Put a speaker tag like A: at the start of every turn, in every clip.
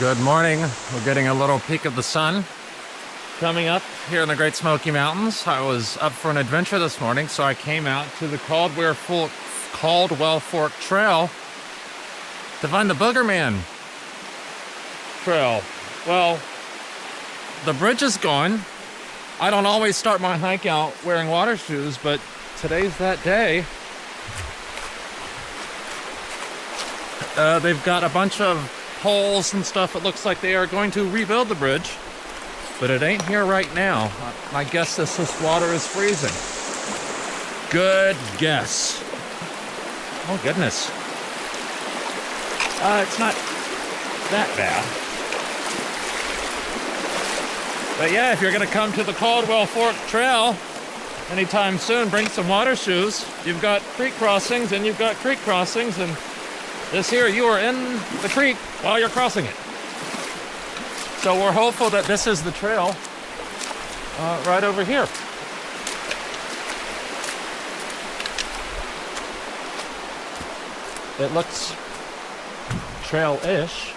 A: Good morning. We're getting a little peek of the sun coming up here in the Great Smoky Mountains. I was up for an adventure this morning, so I came out to the Caldwell Fork Trail to find the Boogerman Trail. Well, the bridge is gone. I don't always start my hike out wearing water shoes, but today's that day. They've got a bunch of holes and stuff. It looks like they are going to rebuild the bridge, but it ain't here right now. My guess is this water is freezing. Good guess. Oh goodness. It's not that bad. But yeah, if you're gonna come to the Caldwell Fork Trail anytime soon, bring some water shoes. You've got creek crossings and you've got creek crossings, and this here, you are in the creek while you're crossing it. So we're hopeful that this is the trail right over here. It looks trail-ish.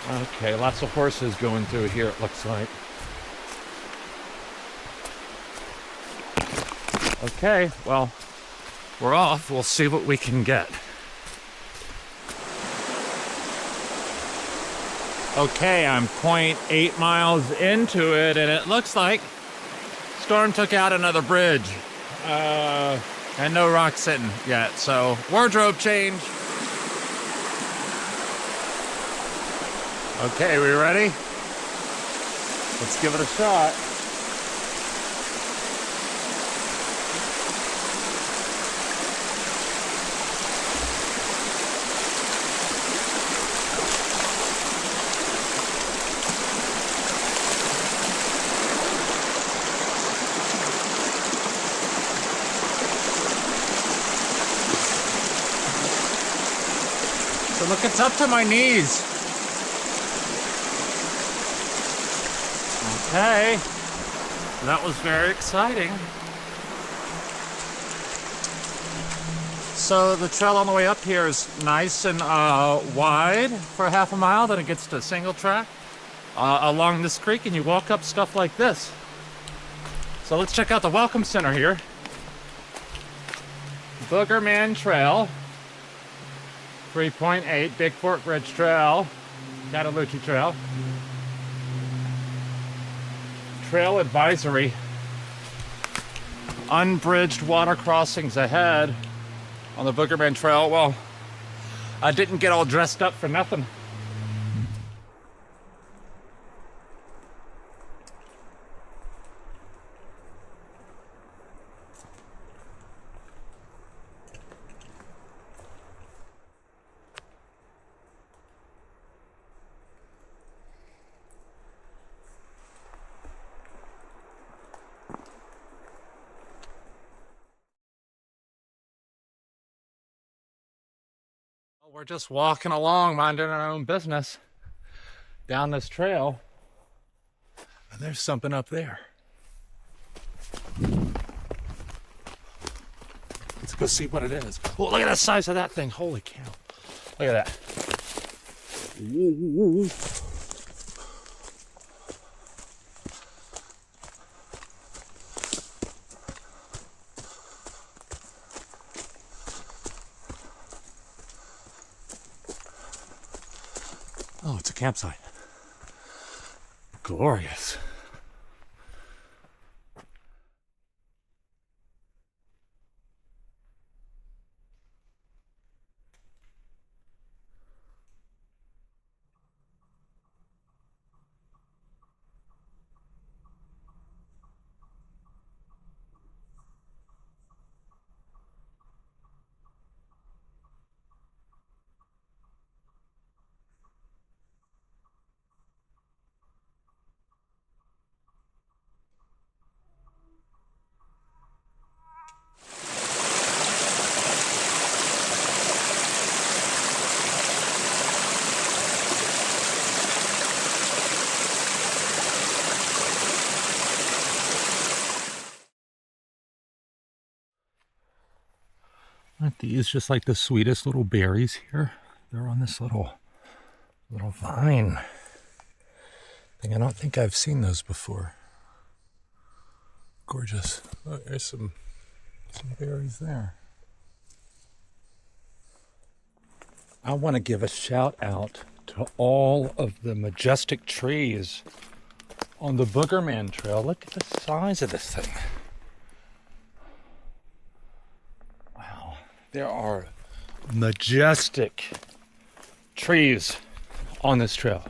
A: Okay, lots of horses going through here, it looks like. Okay, well, we're off. We'll see what we can get. Okay, I'm 0.8 miles into it, and it looks like storm took out another bridge. And no rock sitting yet, so wardrobe change. Okay, we ready? Let's give it a shot. So look, it's up to my knees. Okay, that was very exciting. So the trail on the way up here is nice and wide for half a mile, then it gets to single track along this creek, and you walk up stuff like this. So let's check out the Welcome Center here. Boogerman Trail. 3.8, Big Fork Bridge Trail, Cataloochee Trail. Trail advisory. Unbridged water crossings ahead on the Boogerman Trail. Well, I didn't get all dressed up for nothing. We're just walking along, minding our own business down this trail, and there's something up there. Let's go see what it is. Oh, look at the size of that thing. Holy cow. Look at that. Ooh. Oh, it's a campsite. Glorious. Aren't these just like the sweetest little berries here? They're on this little Little vine thing. I don't think I've seen those before. Gorgeous. Oh, there's some berries there. I want to give a shout out to all of the majestic trees on the Boogerman Trail. Look at the size of this thing. Wow. There are majestic trees on this trail.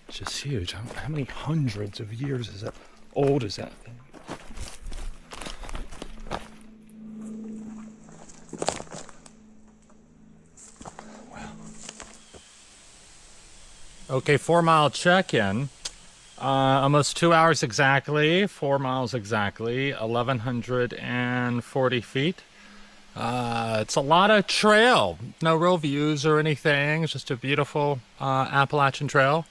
A: It's just huge. How many hundreds of years is that old is that thing? Wow. Okay, 4-mile check-in. Almost 2 hours exactly, 4 miles exactly, 1,140 feet. It's a lot of trail, no real views or anything. It's just a beautiful Appalachian trail.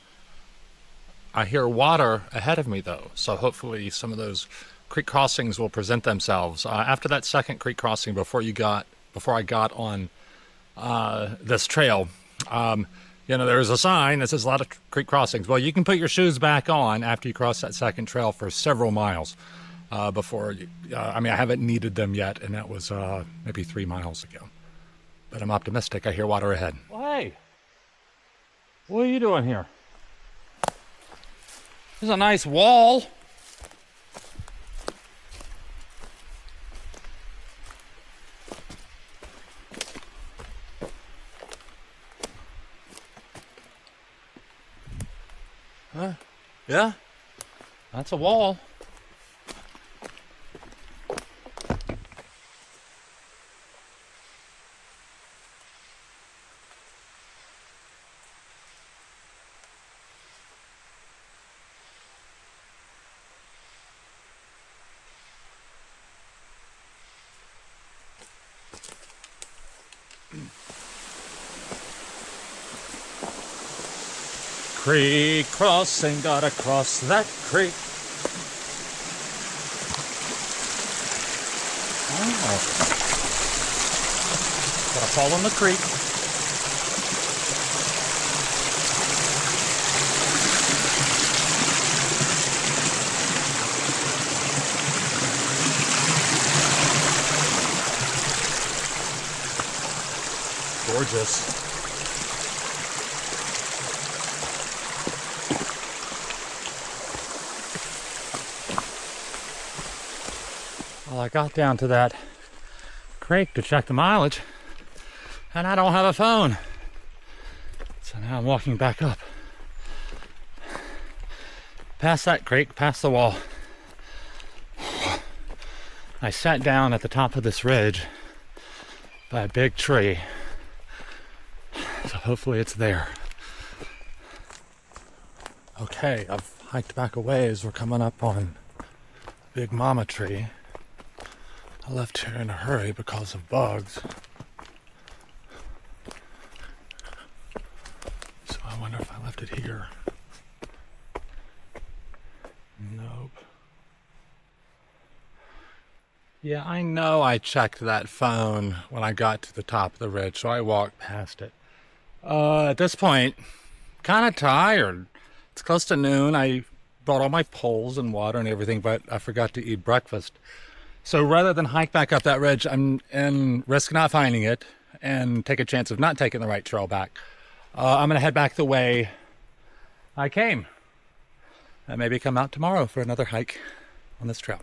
A: I hear water ahead of me though, so hopefully some of those creek crossings will present themselves. After that second creek crossing, before I got on this trail, you know, there was a sign that says a lot of creek crossings. Well, you can put your shoes back on after you cross that second trail for several miles before you, I mean, I haven't needed them yet, and that was maybe 3 miles ago. But I'm optimistic. I hear water ahead. Well, hey, what are you doing here? There's a nice wall. Yeah, that's a wall. Creek crossing, gotta cross that creek. Oh. Gotta fall in the creek. Gorgeous. Well, I got down to that creek to check the mileage, and I don't have a phone. So now I'm walking back up. Past that creek, past the wall. I sat down at the top of this ridge by a big tree. So hopefully it's there. Okay, I've hiked back a ways. We're coming up on Big Mama tree. I left here in a hurry because of bugs. So I wonder if I left it here. Nope. Yeah, I know I checked that phone when I got to the top of the ridge, so I walked past it. At this point, kind of tired. It's close to noon. I brought all my poles and water and everything, but I forgot to eat breakfast. So rather than hike back up that ridge and risk not finding it and take a chance of not taking the right trail back, I'm going to head back the way I came. And maybe come out tomorrow for another hike on this trail.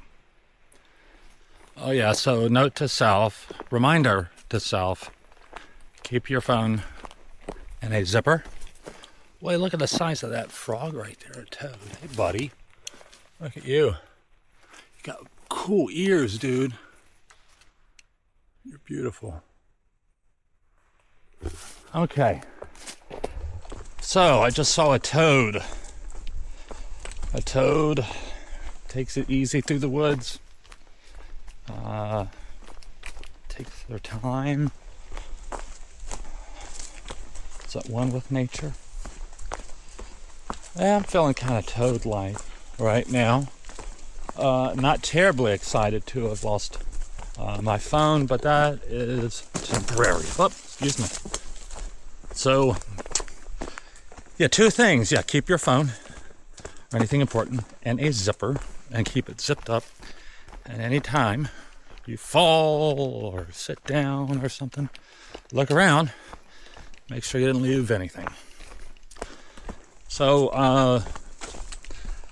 A: Oh yeah, so note to self, reminder to self, keep your phone in a zipper. Boy, look at the size of that frog right there, a toad. Hey buddy, look at you. You got cool ears, dude. You're beautiful. Okay. So I just saw a toad. A toad takes it easy through the woods. Takes their time. It's at one with nature. Yeah, I'm feeling kind of toad-like right now. Not terribly excited to have lost my phone, but that is temporary. Oh, excuse me. So,
B: Yeah, two things. Yeah, keep your phone or anything important and a zipper and keep it zipped up. And anytime you fall or sit down or something, look around, make sure you didn't leave anything. So,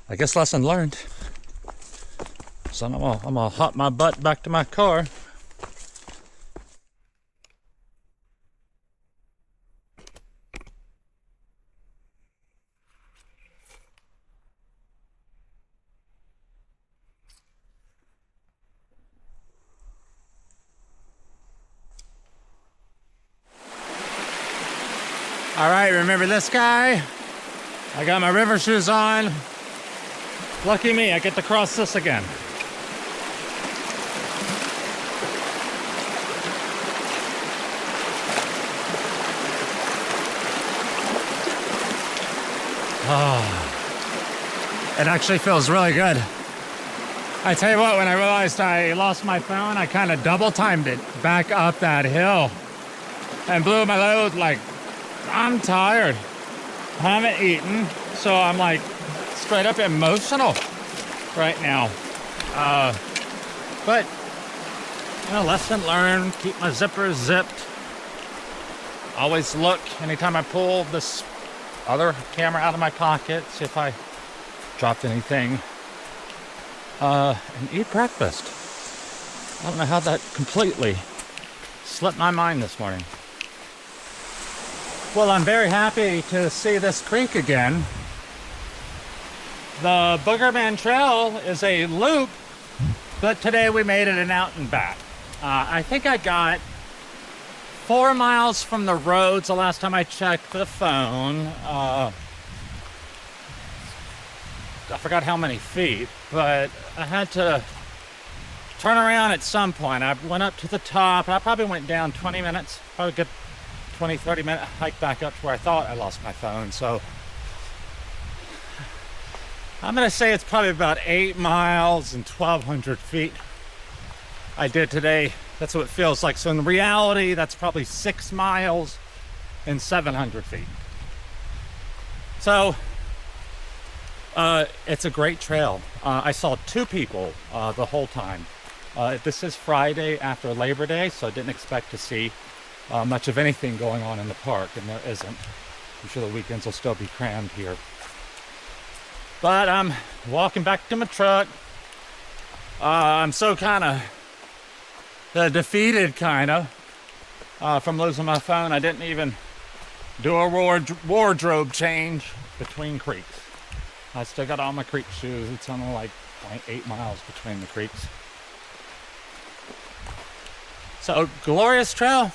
B: I guess lesson learned. So I'm gonna hop my butt back to my car.
A: All right, remember this guy? I got my river shoes on. Lucky me, I get to cross this again. Oh, it actually feels really good. I tell you what, when I realized I lost my phone, I kind of double timed it back up that hill and blew my load. Like, I'm tired, haven't eaten, so I'm like straight up emotional right now. But, you know, lesson learned, keep my zippers zipped. Always look anytime I pull this other camera out of my pocket, see if I dropped anything. And eat breakfast. I don't know how that completely slipped my mind this morning. Well, I'm very happy to see this creek again. The Boogerman Trail is a loop, but today we made it an out and back. I think I got 4 miles from the roads the last time I checked the phone. I forgot how many feet, but I had to turn around at some point. I went up to the top, and I probably went down 20 minutes, probably a good 20, 30 minute hike back up to where I thought I lost my phone. So I'm gonna say it's probably about 8 miles and 1,200 feet I did today. That's what it feels like. So in reality, that's probably 6 miles and 700 feet. So it's a great trail. I saw 2 people the whole time. This is Friday after Labor Day, so I didn't expect to see much of anything going on in the park, and there isn't. I'm sure the weekends will still be crammed here. But I'm walking back to my truck. I'm so kind of defeated, kind of, from losing my phone. I didn't even do a wardrobe change between creeks. I still got all my creek shoes. It's only like 0.8 miles between the creeks. So, glorious trail.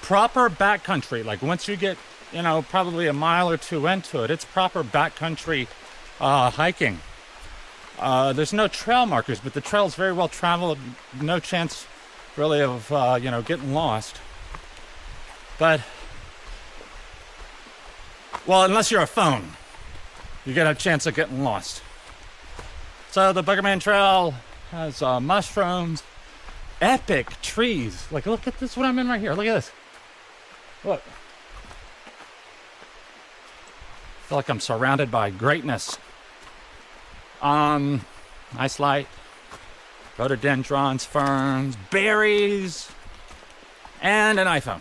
A: Proper backcountry. Like, once you get, you know, probably a mile or 2 into it, it's proper backcountry hiking. There's no trail markers, but the trail's very well traveled. No chance, really, of, you know, getting lost. But, well, unless you're a phone, you get a chance of getting lost. So the Boogerman Trail has mushrooms, epic trees. Like, look at this, what I'm in right here. Look at this. Look. I feel like I'm surrounded by greatness. Nice light. Rhododendrons, ferns, berries, and an iPhone.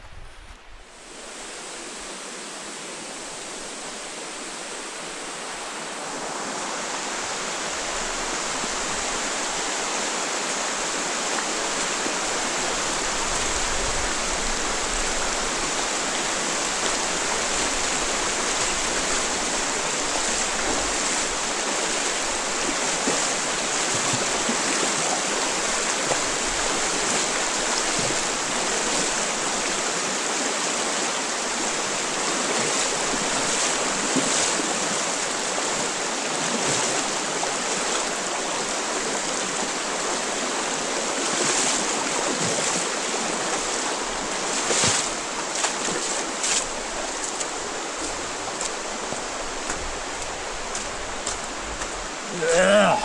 A: Ugh.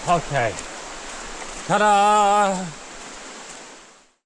A: Okay. Ta-da!